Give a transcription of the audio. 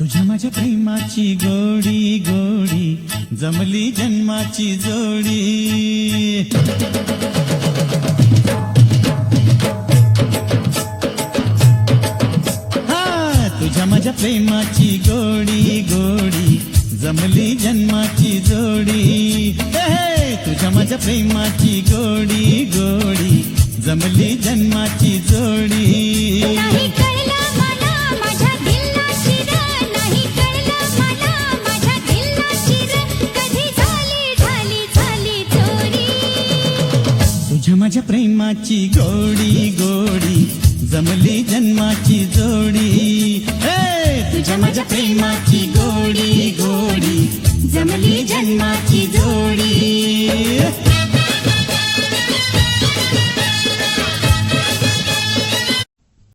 तुझ्या माझ्या प्रेमाची गोडी गोडी जमली जन्माची जोडी. तुझ्या माझ्या प्रेमाची गोडी गोडी जमली जन्माची जोडी. तुझ्या माझ्या प्रेमाची गोडी गोडी जमली जन्माची जोडी. नाही कळलं मला माझ्या दिलाची र, नाही कळलं मला माझ्या दिलाची र, कधी झाली झाली झाली चोरी. तुझ्या माझ्या प्रेमाची गोडी गोडी जमली जन्माची जोडी. तुझ्या माझ्या प्रेमाची गोडी गोडी जमली जन्माची जोडी.